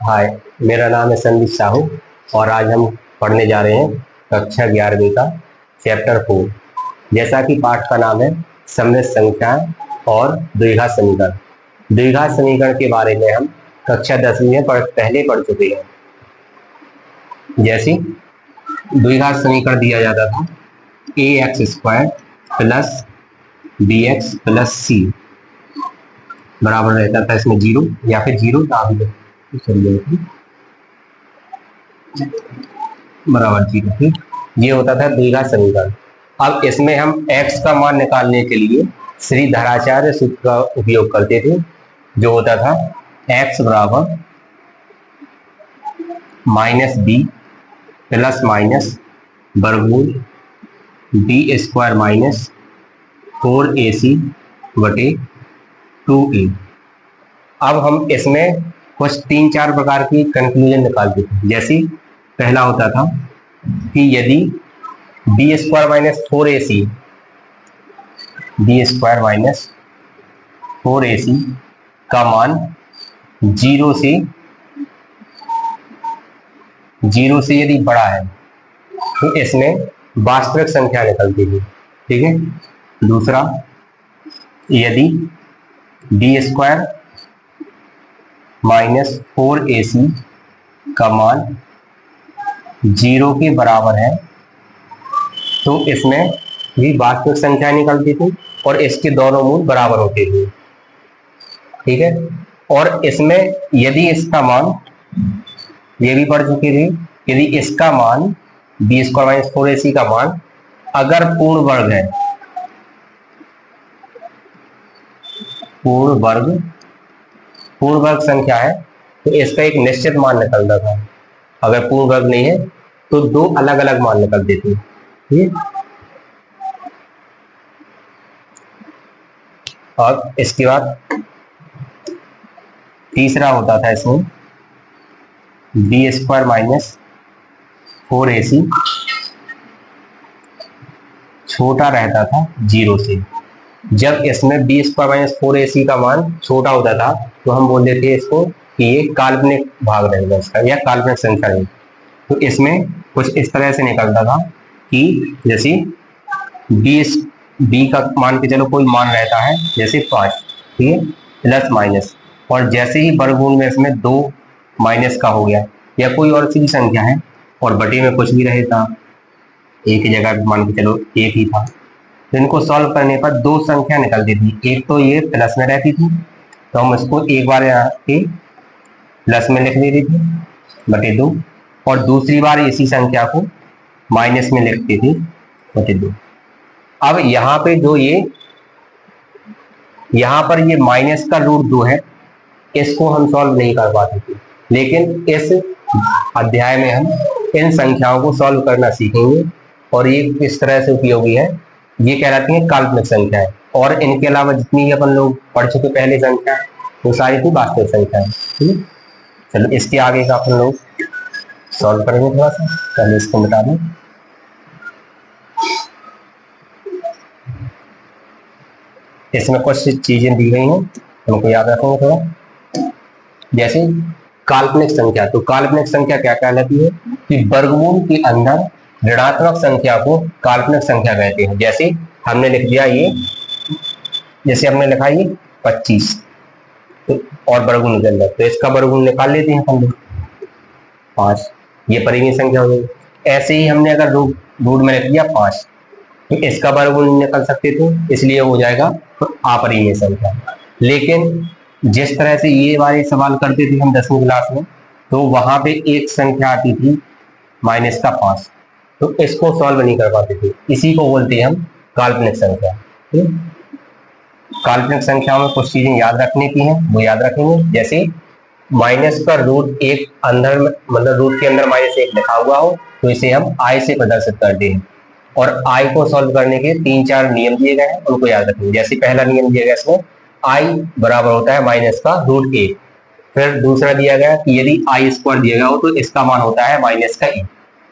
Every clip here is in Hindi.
हाय, मेरा नाम है संदीप साहू और आज हम पढ़ने जा रहे हैं कक्षा 11वीं का चैप्टर 4। जैसा कि पाठ का नाम है सममित संख्याएं और द्विघात समीकरण। द्विघात समीकरण के बारे में हम कक्षा 10वीं में पहले पढ़ चुके हैं। जैसे द्विघात समीकरण दिया जाता था ax² plus bx plus c बराबर रहता था इसमें 0 या फिर 0 ना भी बराबर 0 थी। ये होता था द्विघात समीकरण। अब इसमें हम x का मान निकालने के लिए श्रीधराचार्य सूत्र का उपयोग करते थे, जो होता था x बराबर -b प्लस माइनस वर्गमूल b² माइनस 4ac बटे 2a। अब हम इसमें कुछ 3-4 प्रकार की कंक्लूजन निकालते थे। जैसे पहला होता था कि यदि b² माइनस 4ac का मान 0 से यदि बड़ा है तो इसमें वास्तविक संख्या निकलती थी। ठीक है। दूसरा, यदि b² माइनस 4ac का मान 0 के बराबर है तो इसमें भी वास्तविक संख्या निकलती थी और इसके दोनों मूल बराबर होते थे। ठीक है। और इसमें यदि इसका मान, ये भी पढ़ चुके थे, यदि इसका मान b² माइनस 4ac का मान अगर पूर्ण वर्ग संख्या है तो इसका एक निश्चित मान निकलता था। अगर पूर्ण वर्ग नहीं है तो 2 अलग अलग मान निकलते थे। ठीक। और इसके बाद तीसरा होता था इसमें b² माइनस 4ac छोटा रहता था 0 से। जब इसमें b² माइनस 4ac का मान छोटा होता था तो हम बोलते थे इसको कि ये काल्पनिक भाग रहेगा इसका, या काल्पनिक संख्या रहेगी। तो इसमें कुछ इस तरह से निकलता था कि जैसे b का मान के चलो कोई मान रहता है जैसे 5, ठीक है, प्लस माइनस, और जैसे ही वर्गमूल में इसमें 2 माइनस का हो गया या कोई और सी भी संख्या है और बटे में कुछ भी रहेगा, एक ही जगह मान के चलो 1 ही था, तो इनको सॉल्व करने पर 2 संख्या निकलती थी। एक तो ये प्लस में रहती थी तो हम इसको एक बार यहाँ के प्लस में लिख देते थे बटे 2, और दूसरी बार इसी संख्या को माइनस में लिखते थे बटे 2। अब यहाँ पे जो यहाँ पर ये माइनस का रूट 2 है, इसको हम सॉल्व नहीं कर पाते थे, लेकिन इस अध्याय में हम इन संख्याओं को सॉल्व करना सीखेंगे और ये किस तरह से उपयोगी है। ये कहलाती है काल्पनिक संख्या है, और इनके अलावा जितनी भी अपन लोग पढ़ चुके पहले संख्या वो सारी थी वास्तविक संख्या है। ठीक है। चलो इसके आगे का अपन लोग सॉल्व करेंगे। थोड़ा सा पहले इसको मिटा दें। इसमें कुछ चीजें दी गई हैं, हमको याद रखेंगे थोड़ा। जैसे काल्पनिक संख्या, तो काल्पनिक संख्या क्या कहलाती है कि वर्गमूल के अंदर ऋणात्मक संख्या को काल्पनिक संख्या कहते हैं। जैसे हमने लिख दिया ये, जैसे हमने लिखा ये 25 तो, और वर्गमूल के अंदर, तो इसका वर्गमूल निकाल लेते हैं हम लोग 5, ये परिमेय संख्या हो गई। ऐसे ही हमने अगर रूट में लिख दिया 5 तो इसका वर्गमूल निकल सकते थे, इसलिए हो जाएगा तो अपरिमेय संख्या। लेकिन जिस तरह से ये वाले सवाल करते थे हम 10वीं क्लास में, तो वहां पे एक संख्या आती थी -5, तो इसको सॉल्व नहीं कर पाते थे। इसी को बोलते हैं हम काल्पनिक संख्या। काल्पनिक संख्या में कुछ चीजें याद रखने की हैं, वो याद रखेंगे। जैसे माइनस का रूट 1 अंदर, मतलब रूट के अंदर -1 लिखा हुआ हो तो इसे हम i से प्रदर्शित करते हैं, और i को सॉल्व करने के 3-4 नियम दिए गए हैं, उनको याद रखेंगे। जैसे पहला नियम दिया गया इसमें i बराबर होता है माइनस का रूट 1। फिर दूसरा दिया गया कि यदि i² दिया गया हो तो इसका मान होता है माइनस का 1।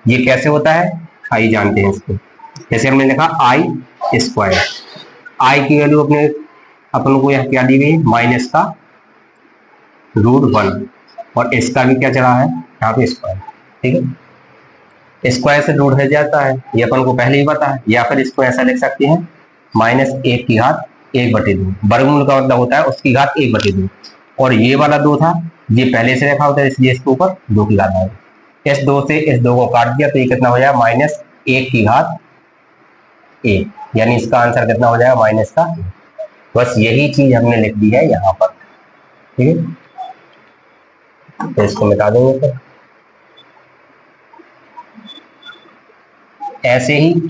ये कैसे होता है आई जानते हैं इसको। जैसे हमने लिखा i², i की वैल्यू अपन को यहाँ क्या दी गई, माइनस का रूट 1, और इसका भी क्या चला है यहाँ पे स्क्वायर, ठीक है। स्क्वायर से रूट हट जाता है, ये अपन को पहले ही पता है। या फिर इसको ऐसा लिख सकते हैं -1 की घात 1/2। वर्गमूल का मतलब होता है उसकी घात 1/2। और ये वाला 2 था, ये पहले से रखा होता है, इसलिए इसके ऊपर 2 की घात आ गई। इस 2 से इस 2 को काट दिया तो ये कितना हो जाएगा -1 की घात 1, यानी इसका आंसर कितना हो जाएगा माइनस का 1। बस यही चीज हमने लिख दी है यहाँ पर, ठीक है। तो इसको मिटा देंगे फिर। ऐसे ही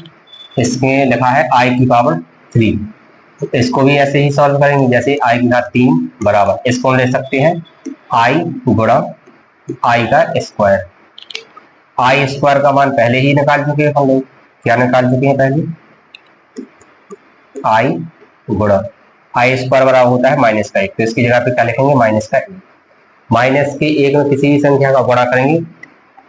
इसमें लिखा है i की पावर 3, तो इसको भी ऐसे ही सॉल्व करेंगे, जैसे i की घात 3 बराबर, इसको हम ले सकते हैं i गुणा i का स्क्वायर। i स्क्वायर का मान पहले ही निकाल चुके हैं हम लोग, क्या निकाल चुके हैं पहले, i गुणा i स्क्वायर बराबर होता है माइनस का 1, तो इसकी जगह पे क्या लिखेंगे माइनस का 1। माइनस के 1 में किसी भी संख्या का गुणा करेंगे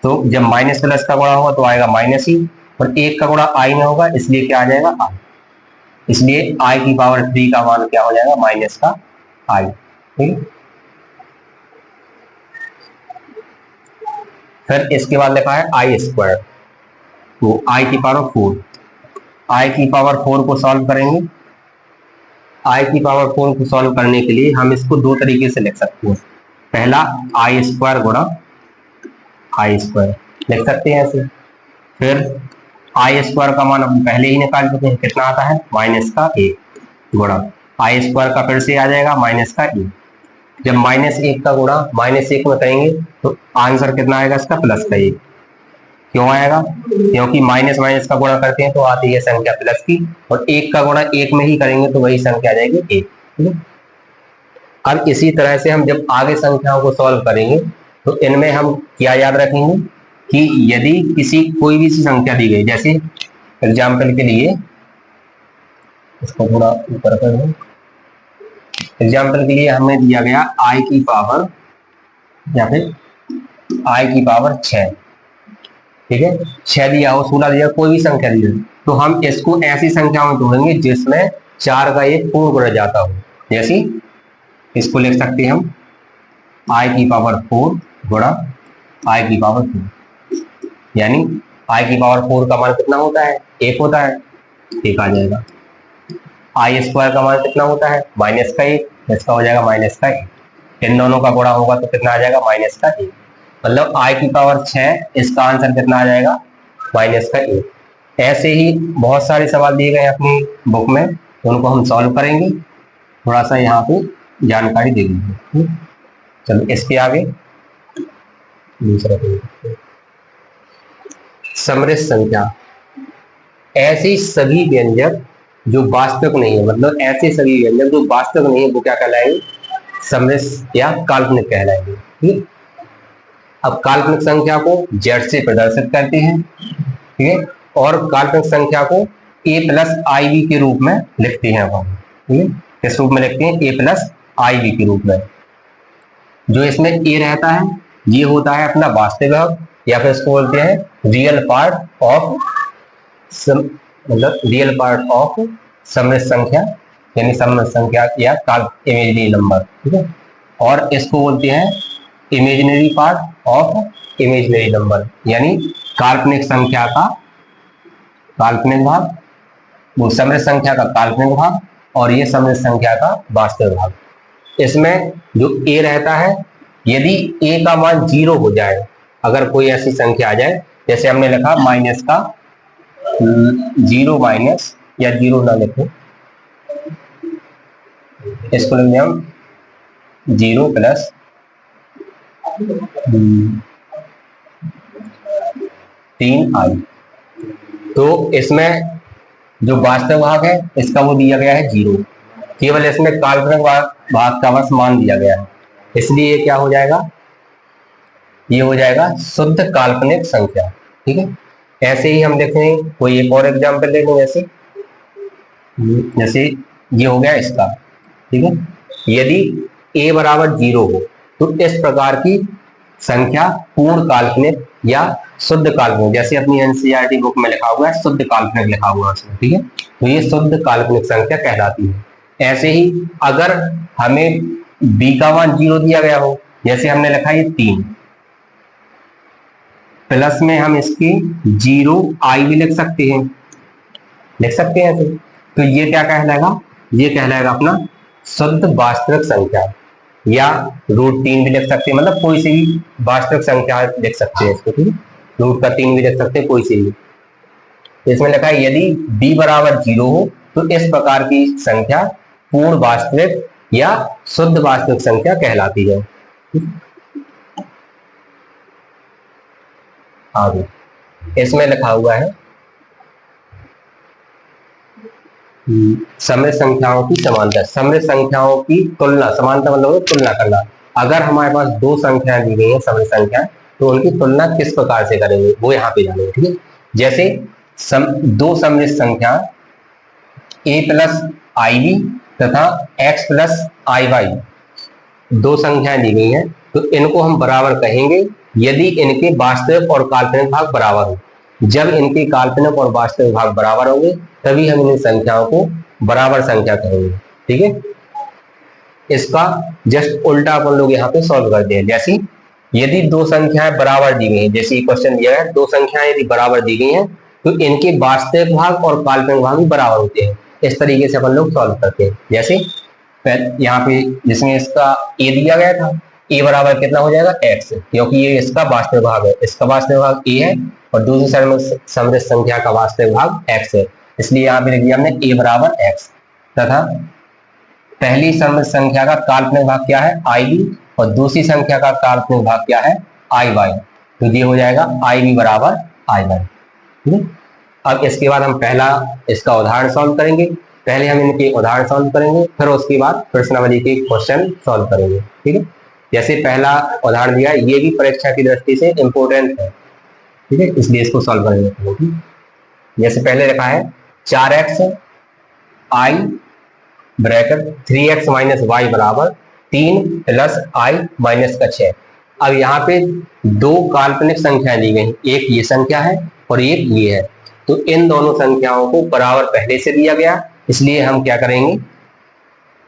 तो जब माइनस प्लस का गुणा होगा तो आएगा माइनस ही, और 1 का गुणा i में होगा, इसलिए क्या आ जाएगा i। इसलिए i की पावर 3 का मान क्या हो जाएगा माइनस का i, ठीक। फिर इसके बाद लिखा है i स्क्वायर, तो i की पावर 4, i की पावर 4 को सॉल्व करेंगे। i की पावर 4 को सॉल्व करने के लिए हम इसको दो तरीके से लिख सकते हैं। पहला i स्क्वायर गुणा i स्क्वायर लिख सकते हैं ऐसे। फिर i स्क्वायर का मान हम पहले ही निकाल चुके हैं, कितना आता है माइनस का 1 गुणा i स्क्वायर का फिर से आ जाएगा माइनस का 1। जब -1 का गुणा -1 में करेंगे तो आंसर कितना आएगा इसका प्लस का 1। क्यों आएगा, क्योंकि माइनस माइनस का गुणा करते हैं तो आती है संख्या प्लस की, और 1 का गुणा 1 में ही करेंगे तो वही संख्या आ जाएगी 1, ठीक है। अब इसी तरह से हम जब आगे संख्याओं को सॉल्व करेंगे तो इनमें हम क्या याद रखेंगे कि यदि किसी कोई भी संख्या दी गई, जैसे एग्जाम्पल के लिए इसको थोड़ा ऊपर कर दो, एग्जाम्पल के लिए हमें दिया गया i की पावर या फिर i की पावर 6, ठीक है। 6 दिया हो, 16 दिया, कोई भी संख्या दी हो, तो हम इसको ऐसी संख्या में तोड़ेंगे जिसमें 4 का एक पूर्ण गुणा जाता हो। जैसे इसको लिख सकते हैं हम i की पावर 4 गुणा i की पावर 2, यानी i की पावर 4 का मान कितना होता है 1 होता है, 1 आ जाएगा। i स्क्वायर का मान कितना होता है माइनस का 1, इसका हो जाएगा माइनस का 1। इन दोनों का गुणा होगा तो कितना आ जाएगा माइनस का 1, मतलब i की पावर 6, इसका आंसर कितना आ जाएगा माइनस का 1। ऐसे ही बहुत सारे सवाल दिए गए अपनी बुक में, तो उनको हम सॉल्व करेंगे। थोड़ा सा यहाँ पे जानकारी दे दीजिए। चलो इसके आगे दूसरा समृद्ध संख्या, ऐसी सभी व्यंजक जो वास्तविक नहीं है, मतलब ऐसे सभी व्यंजक जो वास्तविक नहीं है वो क्या कहलाएंगे समृद्ध या काल्पनिक कहलाएंगे, ठीक। अब काल्पनिक संख्या को z से प्रदर्शित करते हैं, ठीक है, और काल्पनिक संख्या को a प्लस आई बी के रूप में लिखते हैं हम, ठीक है। किस रूप में लिखते हैं a प्लस आई बी के रूप में। जो इसमें a रहता है ये होता है अपना वास्तविक भाग, या फिर इसको बोलते हैं रियल पार्ट ऑफ, मतलब रियल पार्ट ऑफ समृद्ध संख्या, यानी समृद्ध संख्या या इमेजिनरी नंबर, ठीक है। और इसको बोलते हैं imaginary part of imaginary number, यानी काल्पनिक संख्या का काल्पनिक भाग, वो समृद्ध संख्या का काल्पनिक भाग, और ये समृद्ध संख्या का वास्तविक भाग। इसमें जो a रहता है, यदि a का मान 0 हो जाए, अगर कोई ऐसी संख्या आ जाए, जैसे हमने लिखा माइनस का 0 माइनस, या 0 ना लिखो, इसको लिखते हम 0 प्लस 3i, तो इसमें जो वास्तविक भाग है इसका वो दिया गया है 0, केवल इसमें काल्पनिक भाग का बस मान दिया गया है, इसलिए ये क्या हो जाएगा, ये हो जाएगा शुद्ध काल्पनिक संख्या, ठीक है। ऐसे ही हम देखें कोई एक और एग्जाम्पल ले लें, जैसे ये हो गया इसका, ठीक है। यदि a बराबर 0 हो तो इस प्रकार की संख्या पूर्ण काल्पनिक या शुद्ध काल्पनिक, जैसे अपनी एनसीईआरटी बुक में लिखा हुआ है शुद्ध काल्पनिक लिखा हुआ है उसमें, ठीक है, तो ये शुद्ध काल्पनिक संख्या कहलाती है। ऐसे ही अगर हमें b का मान 0 दिया गया हो, जैसे हमने लिखा ये 3 प्लस में हम इसकी 0 आई भी लिख सकते हैं, ऐसे। तो ये क्या कहलाएगा, ये कहलाएगा अपना शुद्ध वास्तविक संख्या, या √3 भी लिख सकते हैं, मतलब कोई सी भी वास्तविक संख्या लिख सकते हैं इसको, ठीक है। √3 भी लिख सकते हैं, कोई सी भी। इसमें लिखा है यदि b बराबर 0 हो तो इस प्रकार की संख्या पूर्ण वास्तविक या शुद्ध वास्तविक संख्या कहलाती है। आगे इसमें लिखा हुआ है समृद्ध संख्याओं की समानता। समृद्ध संख्याओं की तुलना, समानता मतलब तुलना करना। अगर हमारे पास 2 संख्याएं दी गई हैं समृद्ध संख्या, तो उनकी तुलना किस प्रकार से करेंगे वो यहाँ पे जानेंगे, ठीक है। जैसे 2 समृद्ध संख्या a प्लस आई बी तथा x प्लस आई वाई 2 संख्याएं दी गई हैं, तो इनको हम बराबर कहेंगे यदि इनके वास्तविक और काल्पनिक भाग बराबर हो। जब इनके काल्पनिक और वास्तविक भाग बराबर होंगे तभी हम इन संख्याओं को बराबर संख्या कहेंगे, ठीक है। इसका जस्ट उल्टा अपन लोग यहाँ पे सॉल्व करते हैं। जैसे यदि 2 संख्याएं बराबर दी गई हैं, जैसे क्वेश्चन दिया है 2 संख्याएं यदि बराबर दी गई हैं तो इनके वास्तविक भाग और काल्पनिक भाग भी बराबर होते हैं। इस तरीके से अपन लोग सॉल्व करते हैं। जैसे यहाँ पे जिसमें इसका a दिया गया था, a बराबर कितना हो जाएगा x, क्योंकि ये इसका वास्तविक भाग है, इसका वास्तविक भाग a है और दूसरी साइड में समृद्ध संख्या का वास्तविक भाग x है, इसलिए यहाँ पे लिख दिया हमने a बराबर x। तथा पहली समृद्ध संख्या का काल्पनिक भाग क्या है i b और दूसरी संख्या का काल्पनिक भाग क्या है i y, तो ये हो जाएगा i b बराबर i y। अब इसके बाद हम पहला इसका उदाहरण सॉल्व करेंगे। पहले हम इनके उदाहरण सॉल्व करेंगे, फिर उसके बाद प्रश्नावली के क्वेश्चन सॉल्व करेंगे, ठीक है। जैसे पहला उदाहरण दिया है, ये भी परीक्षा की दृष्टि से इंपॉर्टेंट है, ठीक है, इसलिए इसको सॉल्व करेंगे। जैसे पहले लिखा है 4x आई ब्रैकेट 3x माइनस वाई बराबर 3 प्लस आई माइनस का 6। अब यहाँ पे 2 काल्पनिक संख्याएं दी गई, एक ये संख्या है और एक ये है, तो इन दोनों संख्याओं को बराबर पहले से दिया गया, इसलिए हम क्या करेंगे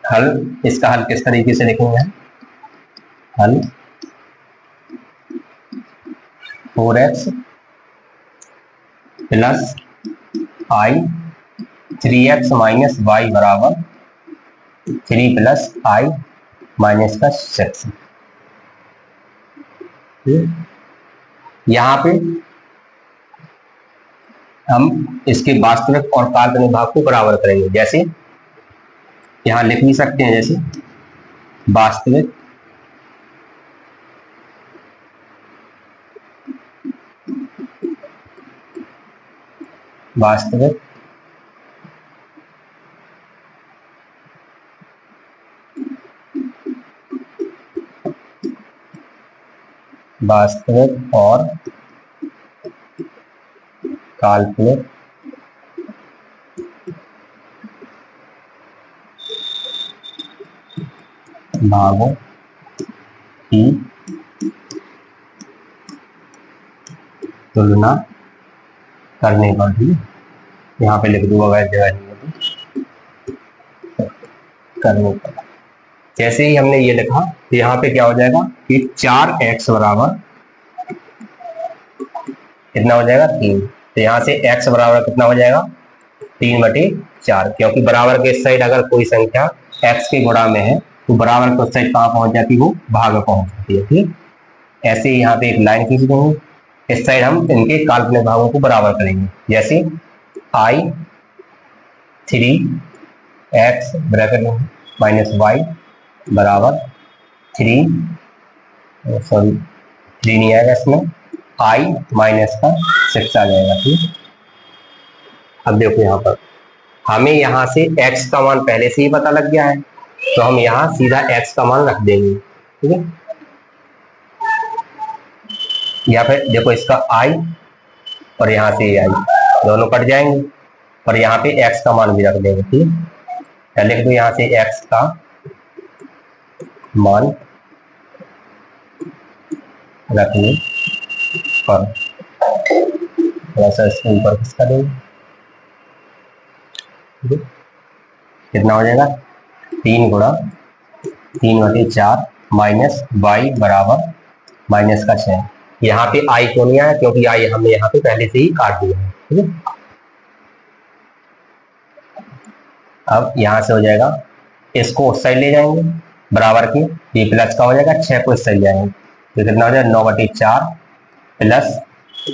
हल, इसका हल किस तरीके से लिखेंगे, हल 4x प्लस आई 3x माइनस वाई बराबर 3 प्लस आई माइनस का 6। यहाँ पे हम इसके वास्तविक और काल्पनिक भाग को बराबर करेंगे। जैसे यहाँ लिख भी सकते हैं, जैसे वास्तविक वास्तविक और काल्पनिक भागों की तुलना करने पर भी, यहाँ पे लिख दूंगा वह जगह नहीं है तो करने पर। जैसे ही हमने ये लिखा तो यहाँ पे क्या हो जाएगा कि 4x बराबर कितना हो जाएगा 3, तो यहाँ से x बराबर कितना हो जाएगा 3/4, क्योंकि बराबर के इस साइड अगर कोई संख्या x के गुणा में है तो बराबर के उस साइड कहाँ पहुंच जाती है, वो भाग में पहुंच जाती है, ठीक। ऐसे ही यहाँ पे एक लाइन खींच देंगे, इस साइड हम इनके काल्पनिक भागों को बराबर करेंगे। जैसे i 3x bracket minus Y बराबर 3 नहीं आएगा इसमें, i माइनस का 6 आ जाएगा, ठीक। अब देखो यहाँ पर हमें यहाँ से x का मान पहले से ही पता लग गया है, तो हम यहाँ सीधा x का मान रख देंगे, ठीक है। या फिर देखो इसका i और यहाँ से i दोनों कट जाएंगे और यहाँ पे x का मान भी रख देंगे, ठीक। लिख दो यहाँ से x का मान रखने पर, थोड़ा सा इसके ऊपर किसका देंगे, कितना हो जाएगा 3 गुणा 3/4 माइनस वाई बराबर माइनस का 6। यहाँ पे आई क्यों नहीं आया, क्योंकि आई हमने यहाँ पे पहले से ही काट दिया है, ठीक है। अब यहाँ से हो जाएगा, इसको उस साइड ले जाएंगे बराबर की, ये प्लस का हो जाएगा, 6 को इस साइड जाएंगे तो कितना हो जाएगा 9/4 प्लस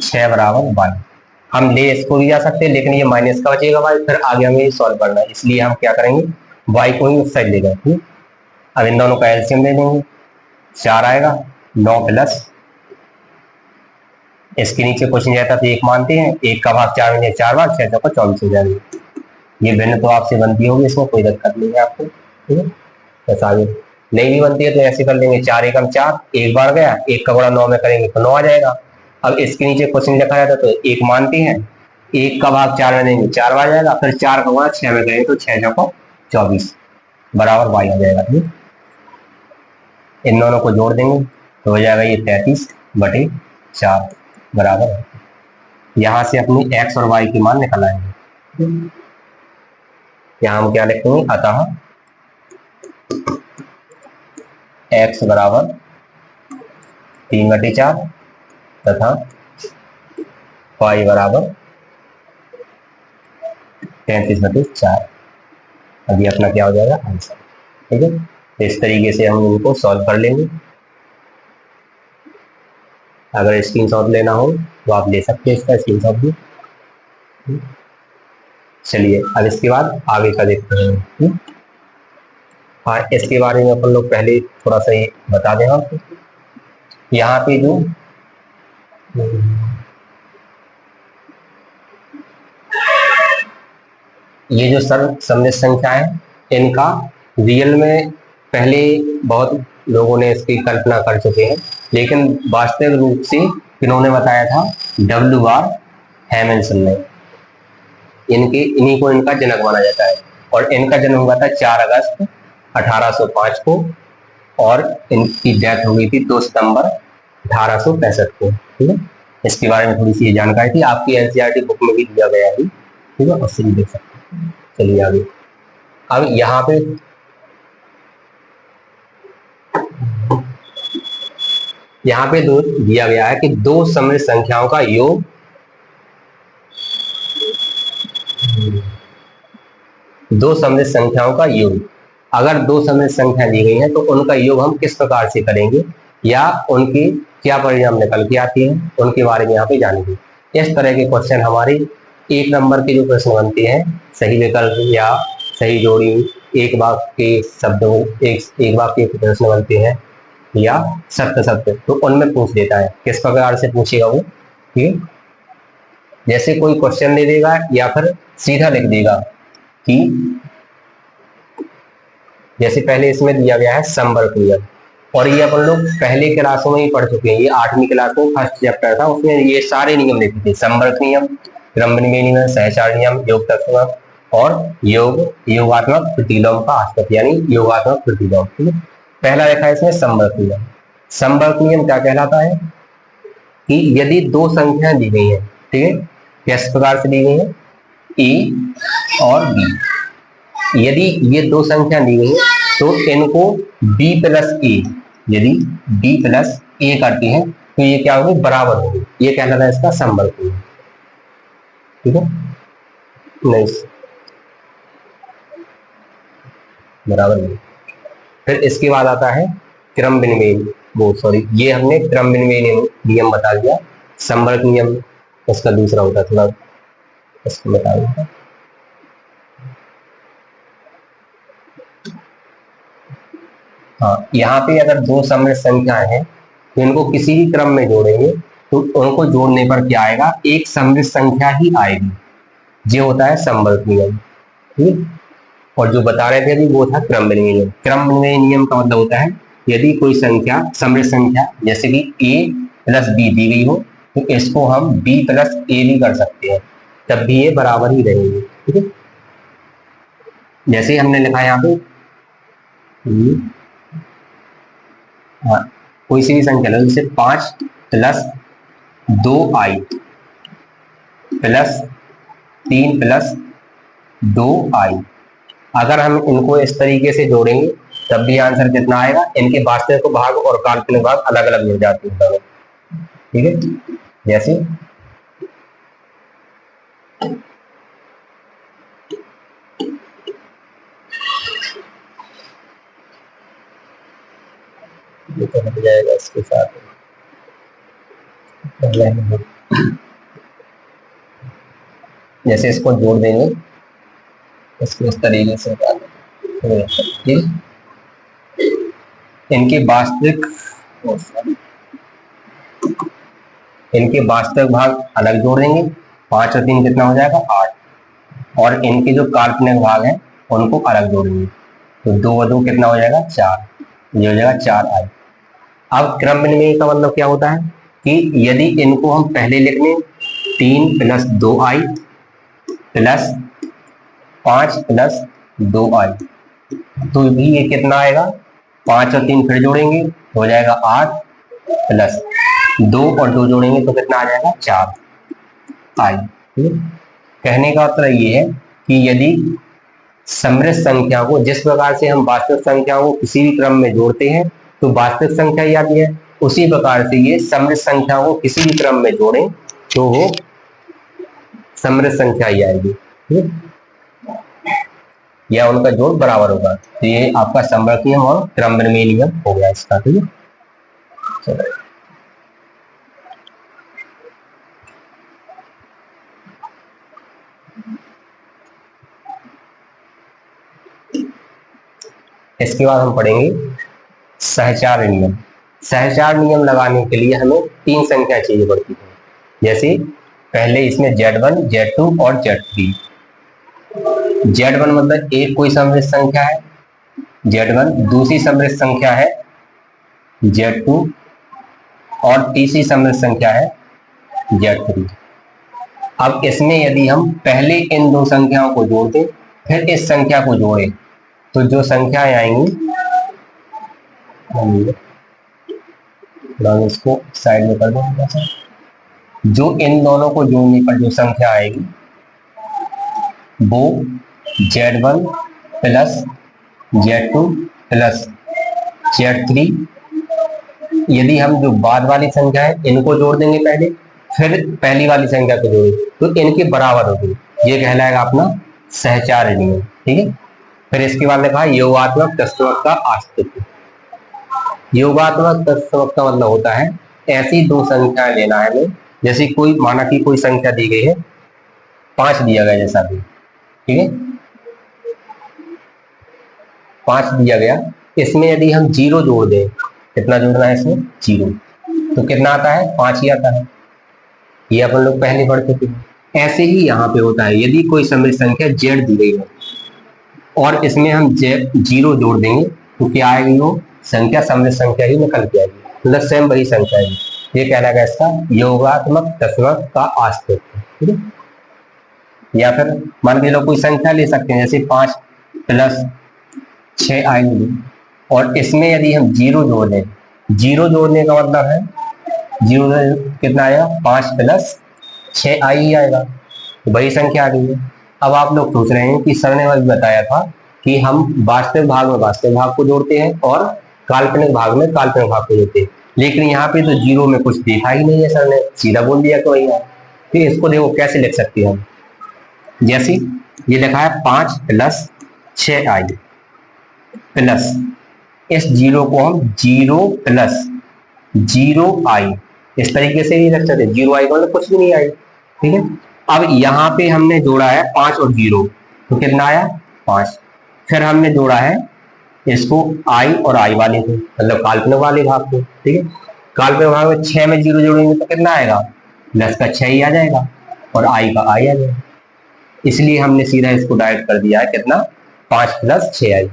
6 बराबर वाई। हम ले इसको भी जा सकते हैं, लेकिन ये माइनस का बचेगा वाई, फिर आगे हमें सॉल्व करना है, इसलिए हम क्या करेंगे वाई को ही उस साइड ले जाएंगे। अब इन दोनों का एलसीएम ले लेंगे, 4 आएगा, 9 प्लस इसके नीचे कुछ नहीं रहता तो 1 मानते हैं, 1 का भाग 4 में 4 बार 6 चौका 24 हो जाएंगे। ये भिन्न तो आपसे बनती होगी, इसमें कोई दिक्कत नहीं है आपको, ठीक है। बस आगे नहीं भी बनती है तो ऐसे कर लेंगे, 4 एकम 4, 1 बार गया, 1 का गुणा 9 में करेंगे तो 9 आ जाएगा। अब इसके नीचे क्वेश्चन लिखा रहता तो 1 मानते हैं, 1 का भाग 4 में देंगे 4 बार जाएगा, फिर 4 का गुणा 6 में करेंगे तो 6 चौका 24 बराबर वाई आ जाएगा, ठीक। इन दोनों को जोड़ देंगे तो हो जाएगा ये 33/4 बराबर। यहां से अपनी x और y की मान निकल आएंगे। यहां हम क्या लिखेंगे, अतः x बराबर 3/4 तथा y बराबर 33/4। अभी अपना क्या हो जाएगा आंसर, ठीक है। तो इस तरीके से हम इनको सॉल्व कर लेंगे। अगर स्क्रीनशॉट लेना हो तो आप ले सकते हैं इसका स्क्रीनशॉट भी। चलिए अब इसके बाद आगे का देखते हैं। हाँ, इसके बारे में अपन लोग पहले थोड़ा सा ये बता दें हम। यहाँ पे जो ये जो सम्मिश्र संख्या है, इनका रियल में पहले बहुत लोगों ने इसकी कल्पना कर चुके हैं, लेकिन वास्तविक रूप से इन्होंने बताया था W.R. हैमिल्टन ने। इन्हीं को इनका जनक माना जाता है, और इनका जन्म हुआ था 4 अगस्त 1805 को, और इनकी डेथ हो गई थी 2 सितंबर 1865 को, ठीक है। इसके बारे में थोड़ी सी ये जानकारी थी, आपकी एनसीईआरटी बुक में भी दिया गया है, ठीक है, उससे भी देख सकते हैं। चलिए आगे। अब यहाँ पे दिया गया है कि 2 सम्मिश्र संख्याओं का योग, अगर 2 सम्मिश्र संख्या दी गई है तो उनका योग हम किस प्रकार से करेंगे, या उनकी क्या परिणाम निकल के आती है, उनके बारे में यहाँ पे जानेंगे। इस तरह के क्वेश्चन हमारे 1 नंबर के जो प्रश्न बनते हैं, सही विकल्प या सही जोड़ी, एक वाक्य के शब्दों, एक वाक्य के प्रश्न बनते हैं, या सत्य सत्य, तो उनमें पूछ देता है। किस प्रकार से पूछेगा वो, ठीक है। जैसे कोई क्वेश्चन दे देगा या फिर सीधा लिख देगा कि जैसे पहले इसमें दिया गया है संवर्ग नियम, और ये अपन लोग पहले क्लासों में ही पढ़ चुके हैं। ये 8वीं क्लास में फर्स्ट चैप्टर था, उसमें ये सारे नियम लिखे थे, संवर्ग नियम, क्रमनिर्णय नियम, सहचार नियम, योग तत्व और योगात्मक प्रतिलोम का आस्पेक्ट, यानी योगात्मक प्रतिलोम, ठीक है। पहला देखा है इसमें संवर्ग नियम। संवर्ग नियम क्या कहलाता है कि यदि 2 संख्या दी गई है, ठीक है, किस प्रकार से दी गई है, ए और बी, यदि ये 2 संख्या दी गई है तो इनको b प्लस ए, यदि b प्लस ए करती है तो ये क्या होगी, बराबर होगी, ये कहलाता है इसका संवर्ग नियम, ठीक है। नहीं, बराबर नहीं। फिर इसके बाद आता है क्रम विनिमय, ये हमने क्रम विनिमय नियम बता दिया। संवर्ग नियम उसका दूसरा होता है, थोड़ा इसको बता देता। हाँ, यहाँ पे अगर 2 सम्मिश्र संख्याएं हैं तो इनको किसी भी क्रम में जोड़ेंगे तो उनको जोड़ने पर क्या आएगा, एक सम्मिश्र संख्या ही आएगी, ये होता है संवर्ग नियम, ठीक। और जो बता रहे थे अभी वो था क्रम विनिमय नियम। क्रम विनिमय नियम का मतलब होता है यदि कोई संख्या सम्मिश्र संख्या जैसे कि a प्लस बी दी गई हो तो इसको हम b प्लस ए भी कर सकते हैं, तब भी ये बराबर ही रहेंगे, ठीक है। जैसे हमने लिखा है यहाँ पे, हाँ, कोई सी भी संख्या लो, जैसे 5 plus 2i plus 3 plus 2i, अगर हम इनको इस तरीके से जोड़ेंगे तब भी आंसर कितना आएगा, इनके वास्तविक भाग और काल्पनिक भाग अलग अलग मिल जाते हैं दोनों। ठीक है, जैसे ये तो हट जाएगा इसके साथ, जैसे इसको जोड़ देंगे इसको इस तरीके से, ठीक, इनके वास्तविक इनके वास्तविक भाग अलग जोड़ देंगे, 5 और 3 कितना हो जाएगा 8, और इनके जो काल्पनिक भाग हैं उनको अलग जोड़ेंगे, तो 2 और 2 कितना हो जाएगा 4, ये हो जाएगा 4i। अब क्रम विनिमय का मतलब क्या होता है कि यदि इनको हम पहले लिख लें 3 + 2i प्लस 5 + 2i, तो भी ये कितना आएगा, 5 और 3 फिर जोड़ेंगे हो जाएगा 8 प्लस 2 और 2 जोड़ेंगे तो कितना आ जाएगा 4i। कहने का मतलब ये है कि यदि समृद्ध संख्या को, जिस प्रकार से हम वास्तविक संख्या को किसी भी क्रम में जोड़ते हैं तो वास्तविक संख्या ही आती है, उसी प्रकार से ये समृद्ध संख्या को किसी भी क्रम में जोड़ें तो वो समृद्ध संख्या ही आएगी, या उनका जोड़ बराबर होगा। तो ये आपका संवर्ग नियम और क्रम विनिमय नियम हो गया इसका। ठीक है, चलो इसके बाद हम पढ़ेंगे सहचार नियम। सहचार नियम लगाने के लिए हमें 3 संख्या चाहिए पड़ती है, जैसे पहले इसमें Z1, Z2 और Z3। Z1 मतलब एक कोई समृद्ध संख्या है Z1, दूसरी समृद्ध संख्या है Z2 और तीसरी समृद्ध संख्या है Z3। अब इसमें यदि हम पहले इन 2 संख्याओं को जोड़ दें फिर इस संख्या को जोड़ें तो जो संख्याएं आएंगी, इसको साइड में कर दो, जो इन दोनों को जोड़ने पर जो संख्या आएगी वो Z1 plus Z2 plus Z3, यदि हम जो बाद वाली संख्या है इनको जोड़ देंगे पहले फिर पहली वाली संख्या को जोड़ेंगे तो इनके बराबर होगी, ये कहलाएगा अपना सहचार नियम। ठीक है, फिर इसके बाद लिखा है योगात्मक तत्समक का अस्तित्व। योगात्मक तत्समक का मतलब होता है ऐसी 2 संख्याएं लेना है हमें, जैसे कोई माना कि कोई संख्या दी गई है 5 दिया गया, जैसा भी, ठीक है 5 दिया गया, इसमें यदि हम 0 जोड़ दें, कितना जोड़ना है इसमें 0, तो कितना आता है 5 ही आता है, ये अपन लोग पहले पढ़ चुके हैं। ऐसे ही यहाँ पे होता है, यदि कोई समृद्ध संख्या Z दी गई है और इसमें हम 0 जोड़ देंगे तो क्या आएगी, वो संख्या समृद्ध संख्या ही निकल के आएगी, मतलब सेम वही संख्या है। ये कहलाएगा इसका योगात्मक तत्समक का अस्तित्व। ठीक है, या फिर मान के लोग कोई संख्या ले सकते हैं, जैसे 5 + 6 आएंगे और इसमें यदि हम 0 जोड़ दें, 0 जोड़ने का मतलब है 0 कितना आएगा 5 + 6i ही आएगा, तो वही संख्या आ गई है। अब आप लोग सोच रहे हैं कि सर ने वही बताया था कि हम वास्तविक भाग में वास्तविक भाग को जोड़ते हैं और काल्पनिक भाग में काल्पनिक भाग को जोड़ते हैं, लेकिन यहाँ पे तो 0 में कुछ देखा ही नहीं है, सर ने सीधा बोल दिया कि वही है। फिर इसको देखो कैसे लिख सकते हैं हम, जैसे ये लिखा है 5 + 6i प्लस इस 0 को हम 0 + 0i इस तरीके से भी रख सकते, 0i का मतलब कुछ भी नहीं आई। ठीक है, अब यहाँ पे हमने जोड़ा है 5 और 0, तो कितना आया 5, फिर हमने जोड़ा है इसको i और i वाले को, मतलब काल्पनिक वाले भाग को। ठीक है, काल्पनिक भाग में 6 में 0 जोड़ेंगे तो कितना आएगा, प्लस का 6 ही आ जाएगा और i का i आ जाएगा, इसलिए हमने सीधा इसको डायरेक्ट कर दिया है कितना 5 + 6i,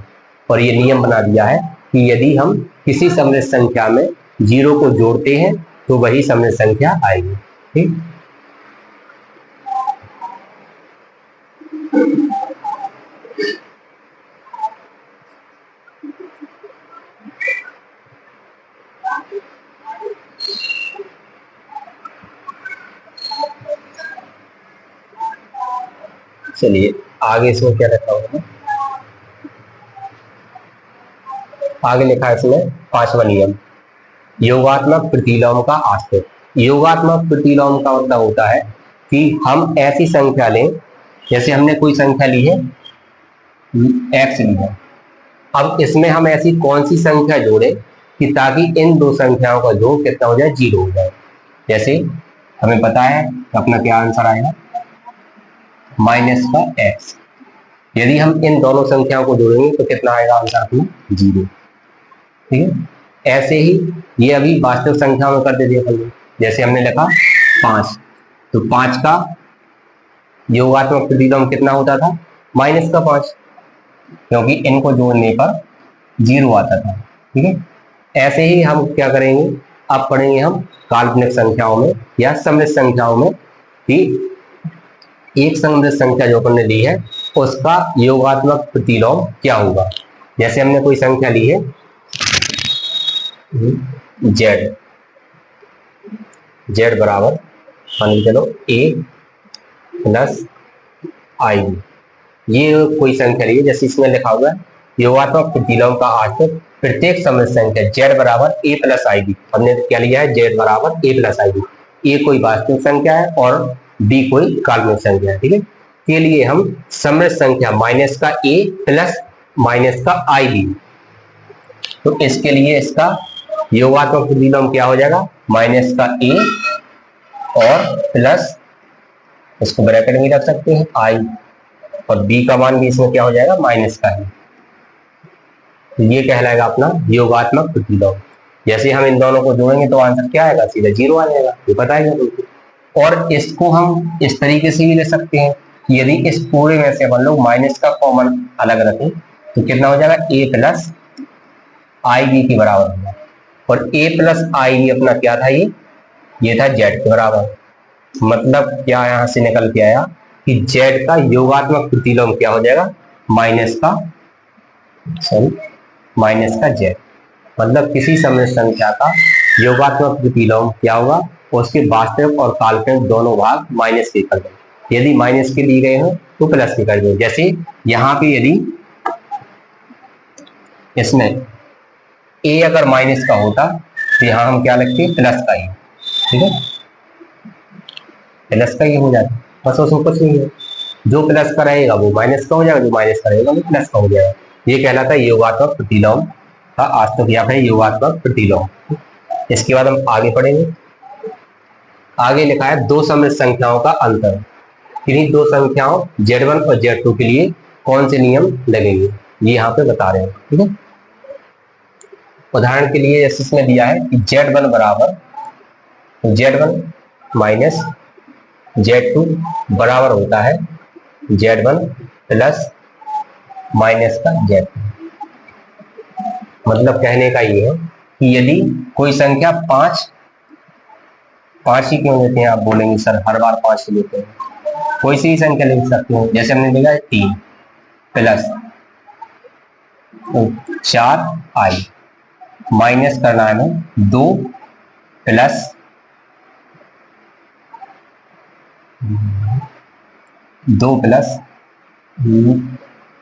और ये नियम बना दिया है कि यदि हम किसी समृद्ध संख्या में 0 को जोड़ते हैं तो वही समृद्ध संख्या आएगी। ठीक, चलिए आगे इसमें क्या रखा होगा, आगे लिखा है इसमें 5वां नियम, योगात्मक प्रतिलोम का आश्रित। योगात्मक प्रतिलोम का मतलब होता है कि हम ऐसी संख्या लें, जैसे हमने कोई संख्या ली है x ली है, अब इसमें हम ऐसी कौन सी संख्या जोड़ें कि ताकि इन दो संख्याओं का जोड़ कितना हो जाए, 0 हो जाए। जैसे हमें पता है अपना क्या आंसर आएगा, माइनस का x। यदि हम इन दोनों संख्याओं को जोड़ेंगे तो कितना आएगा आंसर अपना, 0। ठीक है, ऐसे ही ये अभी वास्तविक संख्या में कर दे दिया हमने। जैसे हमने लिखा 5, तो 5 का योगात्मक प्रतिलोम कितना होता था, माइनस का 5, क्योंकि इनको जोड़ने पर 0 आता था। ठीक है, ऐसे ही हम क्या करेंगे, अब पढ़ेंगे हम काल्पनिक संख्याओं में या सममित संख्याओं में कि एक सममित संख्या जो हमने ली है उसका योगात्मक प्रतिलोम क्या होगा। जैसे हमने कोई संख्या ली है z, z बराबर मान के चलो a प्लस आई, ये कोई संख्या ली है, जैसे इसमें लिखा हुआ है योगात्मक प्रतिलोम का आश्रित प्रत्येक सममित संख्या z बराबर a प्लस आई बी। हमने क्या लिया है, z बराबर a plus i b. a कोई वास्तविक संख्या है और b कोई काल्पनिक संख्या है। ठीक है, के लिए हम सममित संख्या माइनस का a प्लस माइनस का आई बी, तो इसके लिए इसका योगात्मक प्रतिलोम क्या हो जाएगा, माइनस का a और प्लस, इसको ब्रैकेट में रख सकते हैं i, और b का मान भी इसमें क्या हो जाएगा, माइनस का है। तो ये कहलाएगा अपना योगात्मक प्रतिलोम। जैसे हम इन दोनों को जोड़ेंगे तो आंसर क्या आएगा, सीधा 0 आ जाएगा, ये पता है तुमको। और इसको हम इस तरीके से भी ले सकते हैं कि यदि इस पूरे में से अपन लोग माइनस का कॉमन अलग रखें तो कितना हो जाएगा, a प्लस आई बी के बराबर होगा। और a प्लस आई बी अपना क्या था, ये था z के बराबर। मतलब क्या यहां से निकल के आया कि z का योगात्मक प्रतिलोम क्या हो जाएगा, माइनस का z। मतलब किसी सममित संख्या का योगात्मक प्रतिलोम क्या होगा, उसके वास्तविक और काल्पनिक दोनों भाग माइनस के कर दो। यदि माइनस के दिए गए हो तो प्लस के कर दो। जैसे यहाँ पे यदि इसमें a अगर माइनस का होता तो यहाँ हम क्या लिखते, प्लस का ही। ठीक है, प्लस का ही हो जाता, बस उसमें कुछ नहीं है। जो प्लस का रहेगा वो माइनस का हो जाएगा, जो माइनस का रहेगा वो प्लस का हो जाएगा। ये कहलाता है योगात्मक प्रतिलोम का आश्रित या फिर योगात्मक प्रतिलोम। इसके बाद हम आगे पढ़ेंगे। आगे लिखा है दो सममित संख्याओं का अंतर। इन्हीं दो संख्याओं z1 और z2 के लिए कौन से नियम लगेंगे, ये यहाँ पे बता रहे हैं। ठीक है, उदाहरण के लिए जैसे इसमें दिया है कि z1 बराबर, तो z1 माइनस z2 बराबर होता है z1 प्लस माइनस का z2। मतलब कहने का ये है कि यदि कोई संख्या 5 ही क्यों लेते हैं, आप बोलेंगे सर हर बार 5 ही लेते हैं, कोई सी संख्या ले सकते हो। जैसे हमने लिखा है 3 प्लस 4 आई, माइनस करना है हमें 2 प्लस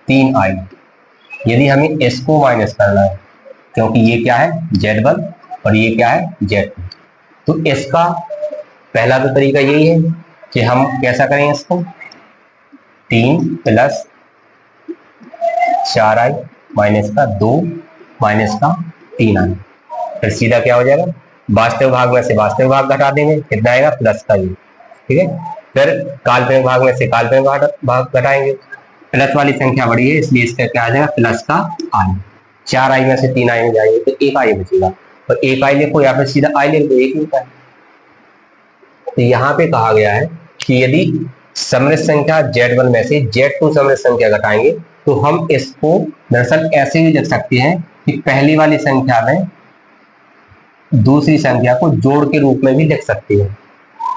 3 आई। यदि हमें इसको माइनस करना है, क्योंकि ये क्या है z1 और ये क्या है z2, तो इसका पहला तो तरीका यही है कि हम कैसा करें इसको, 3 प्लस 4 आई माइनस का 2 माइनस का 3 आई। फिर सीधा क्या हो जाएगा, वास्तविक भाग में से वास्तविक भाग घटा देंगे, कितना आएगा, प्लस का ही। ठीक है, फिर काल्पनिक भाग में से काल्पनिक भाग घटाएंगे, प्लस वाली संख्या बड़ी है इसलिए इसका क्या आ जाएगा, प्लस का आई। 4 आई में से 3 आई में जाएंगे तो 1 आई बचेगा, और 1 आई लिखो या फिर सीधा आई लिखो, एक ही होता है। तो यहाँ पे कहा गया है कि यदि सममित संख्या z1 में से z2 सममित संख्या घटाएंगे तो हम इसको दरअसल ऐसे भी लिख सकते हैं कि पहली वाली संख्या में दूसरी संख्या को जोड़ के रूप में भी लिख सकते हैं,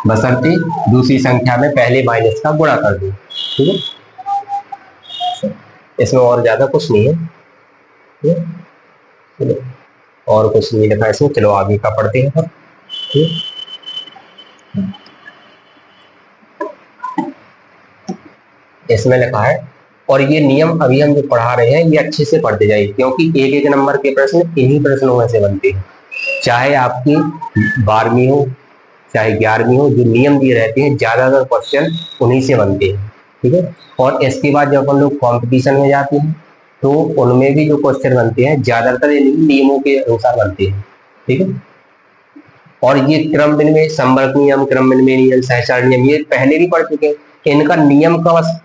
बशर्ते दूसरी संख्या में पहले माइनस का गुणा कर दो। ठीक है, इसमें और ज्यादा कुछ नहीं है। चलो और कुछ नहीं लिखा इसमें, चलो आगे का पढ़ते हैं। इसमें लिखा है और ये नियम अभी हम जो पढ़ा रहे हैं ये अच्छे से पढ़ते जाइए, क्योंकि एक एक नंबर के प्रश्न इन्हीं प्रश्नों में से बनते हैं, चाहे आपकी 12वीं हो चाहे 11वीं हो, जो नियम दिए रहते हैं ज्यादातर क्वेश्चन उन्हीं से बनते हैं। ठीक है, और इसके बाद जब अपन लोग कॉम्पिटिशन में जाते हैं तो उनमें भी जो क्वेश्चन बनते हैं ज्यादातर नियमों के अनुसार बनते हैं। ठीक है, और ये क्रम विनिमय, संवर्ग नियम, क्रम विनिमय नियम, सहचरण नियम, ये पहले भी पढ़ चुके हैं, इनका नियम का बस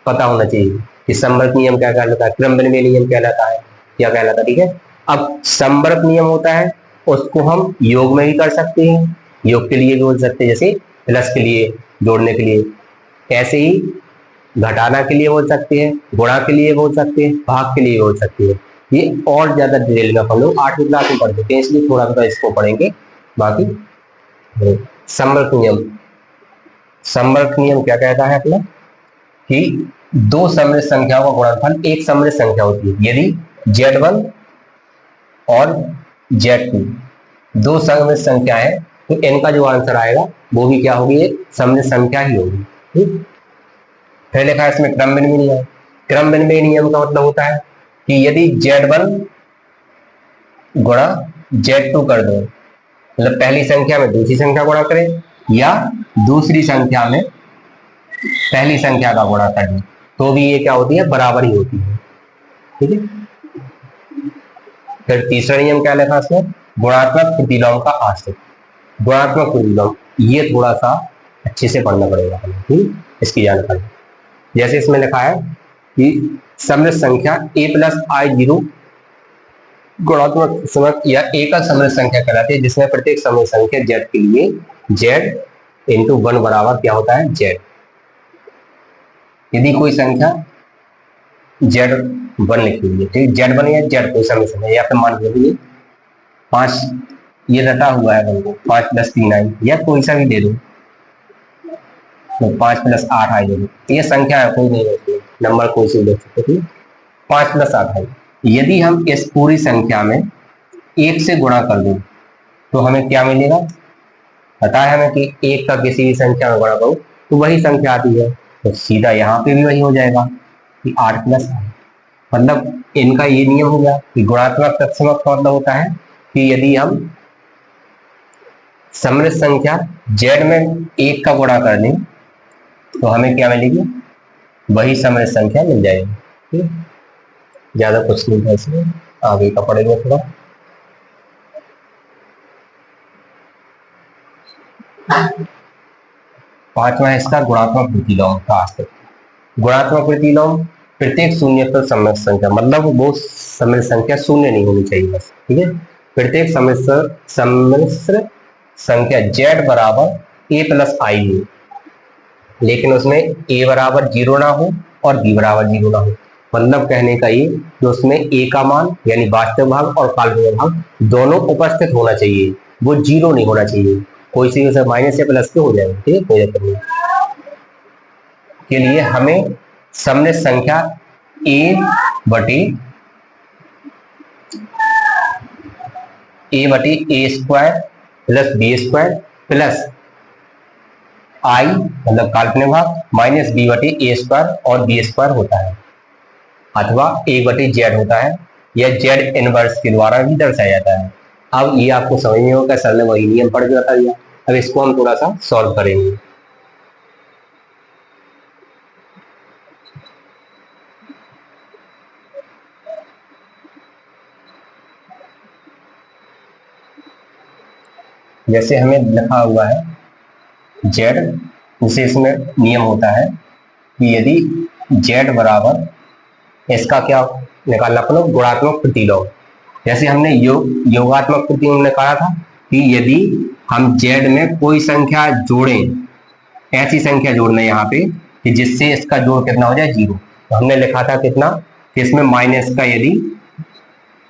पता होना चाहिए कि संवर्ग नियम क्या कहलाता है, क्रम विनिमय नियम कहलाता है, क्या कहलाता है। ठीक है, अब संवर्ग नियम होता है उसको हम योग में भी कर सकते हैं, योग के लिए भी बोल सकते हैं, जैसे प्लस के लिए, जोड़ने के लिए, ऐसे ही घटाना के लिए बोल सकते हैं, गुणा के लिए बोल सकते हैं, भाग के लिए बोल सकते हैं। ये और ज्यादा डिटेल में हम लोग 8वीं क्लास में पढ़ चुके हैं, इसलिए थोड़ा सा इसको पढ़ेंगे। बाकी संवर्ग नियम, संवर्ग नियम क्या कहता है अपना कि दो समृद्ध संख्याओं का गुणनफल एक समृद्ध संख्या होती है। यदि Z1 और Z2 दो समृद्ध संख्या है तो इनका जो आंसर आएगा वो भी क्या होगी, एक समृद्ध संख्या ही होगी। ठीक, फिर लिखा है इसमें क्रम विनिमय नियम। क्रम विनिमय नियम का मतलब होता है कि यदि Z1 गुणा Z2 कर दो, मतलब पहली संख्या में दूसरी संख्या गुणा करें या दूसरी संख्या में पहली संख्या का गुणा कर दें, तो भी ये क्या होती है, बराबर ही होती है। ठीक है, फिर तीसरा नियम क्या लिखा इसमें, गुणात्मक प्रतिलोम का आश्रित। गुणात्मक प्रतिलोम ये थोड़ा सा अच्छे से पढ़ना पड़ेगा हमें, ठीक, इसकी जानकारी। जैसे इसमें लिखा है कि समृद्ध संख्या a+i0 गुणात्मक समक या एकल समृद्ध संख्या कहलाती है, जिसमें प्रत्येक समृद्ध संख्या z के लिए z इंटू 1 बराबर क्या होता है, z। यदि कोई संख्या Z1 लिखी हुई है, ठीक, Z1 या Z कोई समृद्ध संख्या, या फिर मान लीजिए 5 ये रटा हुआ है हमको, 5 + 3 आई, या कोई सा भी दे दो, तो 5 + 8 आई दे दो, ये संख्या है, कोई नहीं है नंबर, कोई से देख सकते, ठीक, 5 + 8 आई। यदि हम इस पूरी संख्या में 1 से गुणा कर दें तो हमें क्या मिलेगा, पता है हमें कि 1 का किसी भी संख्या में गुणा करो तो वही संख्या आती है, तो सीधा यहाँ पे भी वही हो जाएगा कि 8 + 8। मतलब इनका ये नियम हो गया कि गुणात्मक तत्समक का मतलब होता है कि यदि हम समृद्ध संख्या Z में 1 का गुणा कर दें तो हमें क्या मिलेगी, वही समृद्ध संख्या मिल जाएगी। ठीक, ज्यादा कुछ नहीं था इसमें, आगे का पढ़ेंगे थोड़ा। पांचवा है इसका गुणात्मक प्रतिलोम का आश्रित। गुणात्मक प्रतिलोम प्रत्येक शून्य पर समृद्ध संख्या, मतलब वो समृद्ध संख्या शून्य नहीं होनी चाहिए बस, ठीक है। प्रत्येक सम्मिश्र संख्या z बराबर a+i हो, लेकिन उसमें a बराबर 0 ना हो और b बराबर 0 ना हो। मतलब कहने का ये जो उसमें a का मान यानी वास्तविक भाग और काल्पनिक भाग दोनों उपस्थित होना चाहिए, वो 0 नहीं होना चाहिए। कोई सी उसे माइनस या प्लस के हो जाएगा, ठीक है, कोई दिक्कत नहीं। के लिए हमें समृद्ध संख्या a/a² plus b² plus i मतलब काल्पनिक भाग माइनस b/a² और b² होता है, अथवा a/z होता है, या z इनवर्स के द्वारा भी दर्शाया जाता है। अब ये आपको समझ में होगा, सर ने वही नियम पढ़ के बता दिया। अब इसको हम थोड़ा सा सॉल्व करेंगे। जैसे हमें लिखा हुआ है z, जैसे इसमें नियम होता है कि यदि z बराबर इसका क्या निकालना अपना गुणात्मक प्रतिलोम। जैसे हमने योगात्मक प्रतिलोम ने कहा था कि यदि हम z में कोई संख्या जोड़ें, ऐसी संख्या जोड़ना यहाँ पे कि जिससे इसका जोड़ कितना हो जाए 0, तो हमने लिखा था कितना कि इसमें माइनस का, यदि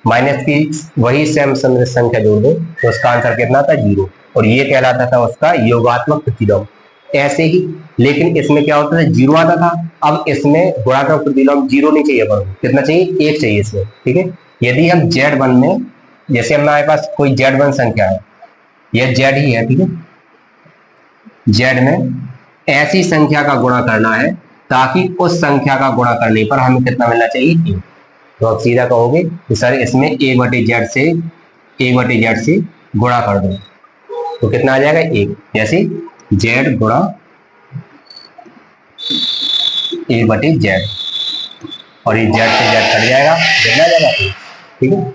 माइनस की वही सेम समृद्ध संख्या जोड़ दो तो उसका आंसर कितना था 0, और ये कहलाता था उसका योगात्मक प्रतिलोम। ऐसे ही लेकिन इसमें क्या होता था 0 आता था, अब इसमें गुणात्मक प्रतिलोम 0 नहीं चाहिए, पर कितना चाहिए 1 चाहिए इसमें, ठीक है। यदि हम Z1 में, जैसे हमारे पास कोई Z1 संख्या है, यह Z ही है, ठीक है, Z में ऐसी संख्या का गुणा करना है ताकि उस संख्या का गुणा करने पर हमें कितना मिलना चाहिए, ए। तो आप सीधा कहोगे कि सर इसमें ए बटे जेड से गुणा कर दो, तो कितना आ जाएगा, एक। जैसे जेड गुणा ए/जेड, और ये जेड से जेड कट जाएगा, कितना आ जाएगा, ए। ठीक है।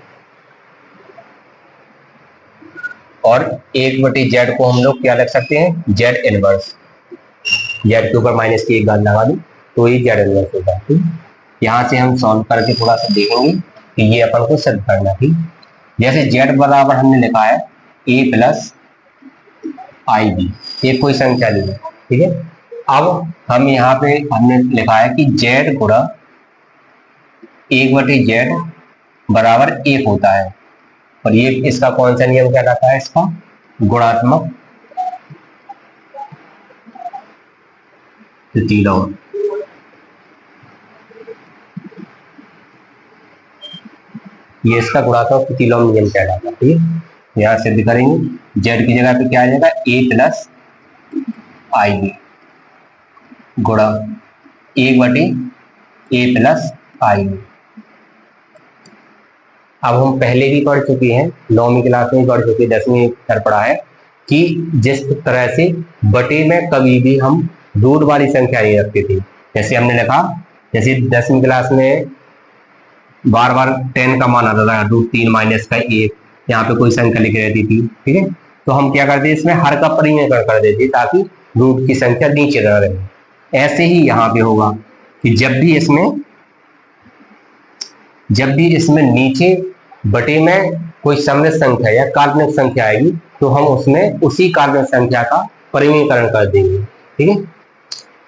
और 1/जेड को हम लोग क्या लिख सकते हैं, जेड इनवर्स। जेड के ऊपर माइनस की एक घात लगा दी तो ये जेड इनवर्स होगा। ठीक, यहाँ से हम सॉल्व करके थोड़ा सा देखेंगे कि ये अपन को सिद्ध करना। ठीक, जैसे जेड बराबर हमने लिखा है a+ib, ये कोई संख्या ली है। ठीक है। अब हम यहाँ पे हमने लिखा है कि जेड गुणा 1/जेड बराबर 1 होता है, और ये इसका कौन सा नियम कहलाता है, इसका गुणात्मक प्रतिलोम। ये इसका गुणात्मक प्रतिलोम नियम कहलाता है। ठीक है, यहाँ सिद्ध करेंगे। जेड की जगह पे क्या आ जाएगा, a+ib गुणा 1/a+ib। अब हम पहले भी पढ़ चुके हैं, 9वीं क्लास में पढ़ चुके, 10वीं कर पढ़ा है कि जिस तरह से बटे में कभी भी हम रूट वाली संख्या नहीं रखते थे। जैसे हमने लिखा, जैसे 10वीं क्लास में बार बार 10 का मान आता था, √3 माइनस का 1, यहाँ पे कोई संख्या लिखी रहती थी। ठीक है, तो हम क्या करते, इसमें हर का परिमेय कर देते ताकि रूट की संख्या नीचे न रहे। ऐसे ही यहाँ पे होगा कि जब भी इसमें नीचे बटे में कोई सममित संख्या या काल्पनिक संख्या आएगी, तो हम उसमें उसी काल्पनिक संख्या का परिमेयकरण कर देंगे। ठीक है,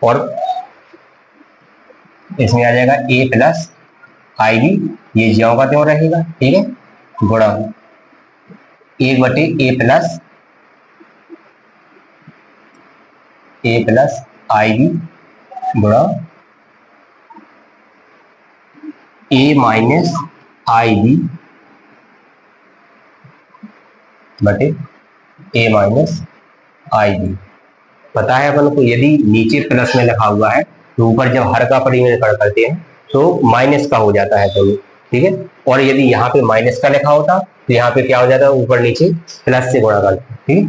और इसमें आ जाएगा a+ib, ये ज्यों का त्यों रहेगा। ठीक है, गुणा 1/a+ib गुणा a-ib बटे a-ib। पता है अपन को, यदि नीचे प्लस में लिखा हुआ है तो ऊपर जब हर का परिमेयकरण करते हैं तो माइनस का हो जाता है कभी। ठीक है, और यदि यहाँ पे माइनस का लिखा होता तो यहाँ पे क्या हो जाता है, ऊपर नीचे प्लस से गुणा करते हैं। ठीक है,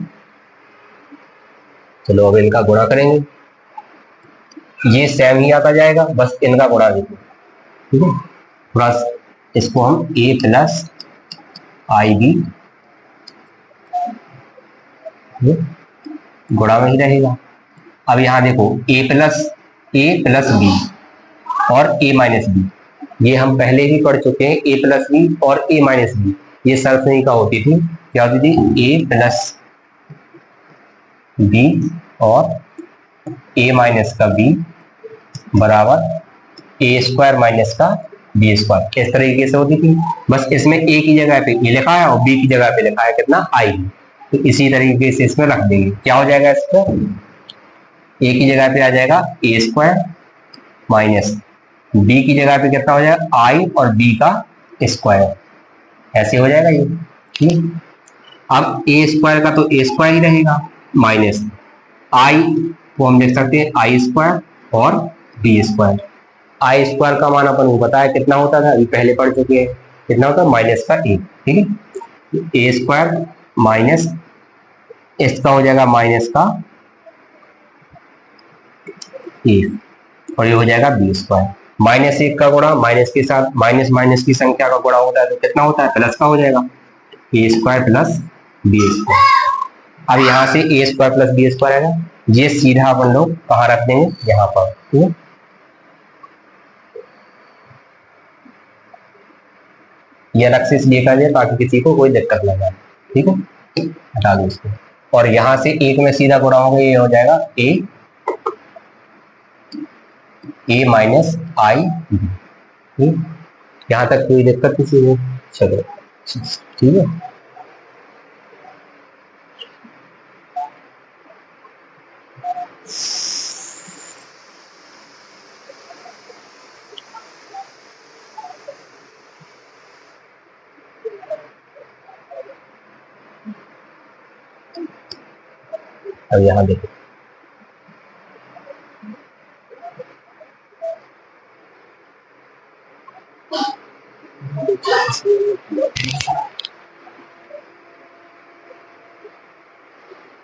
चलो अब इनका गुणा करेंगे, ये सेम ही आता जाएगा, बस इनका गुणा देखो। ठीक है, प्लस इसको हम a+ib गुणा में ही रहेगा। अब यहाँ देखो a+b और a-b, ये हम पहले भी पढ़ चुके हैं। a+b और a-b ये सरसनी का होती थी, क्या होती थी, a+b और a-b बराबर a² माइनस का b², इस तरीके से होती थी। बस इसमें a की जगह पे a लिखा है और b की जगह पे लिखा है कितना, i। तो इसी तरीके से इसमें रख देंगे, क्या हो जाएगा, इसको a की जगह पे आ जाएगा a² माइनस b की जगह पे कितना हो जाएगा, i और b का स्क्वायर, ऐसे हो जाएगा ये। ठीक, अब a² का तो a² ही रहेगा, माइनस i को हम लिख सकते हैं i² और b²। i² का मान अपन को पता है कितना होता था, अभी पहले पढ़ चुके हैं, कितना होता है, माइनस का 1। ठीक है, a² माइनस इसका हो जाएगा माइनस का 1, और ये हो जाएगा b²। -1 का गुणा माइनस के साथ, माइनस माइनस की संख्या का गुणा होता है तो कितना होता है, प्लस का हो जाएगा, a² प्लस b²। अब यहाँ से a² प्लस b² आएगा, ये सीधा अपन लोग कहाँ रख देंगे, यहाँ पर। ठीक है, ये अलग से इसलिए कर दिया ताकि किसी को कोई दिक्कत ना जाए। ठीक है, हटा दो इसको, और यहाँ से 1 में सीधा गुणा होगा, ये हो जाएगा a-i। यहाँ तक कोई दिक्कत किसी को, चलो ठीक है। अब यहाँ देखो,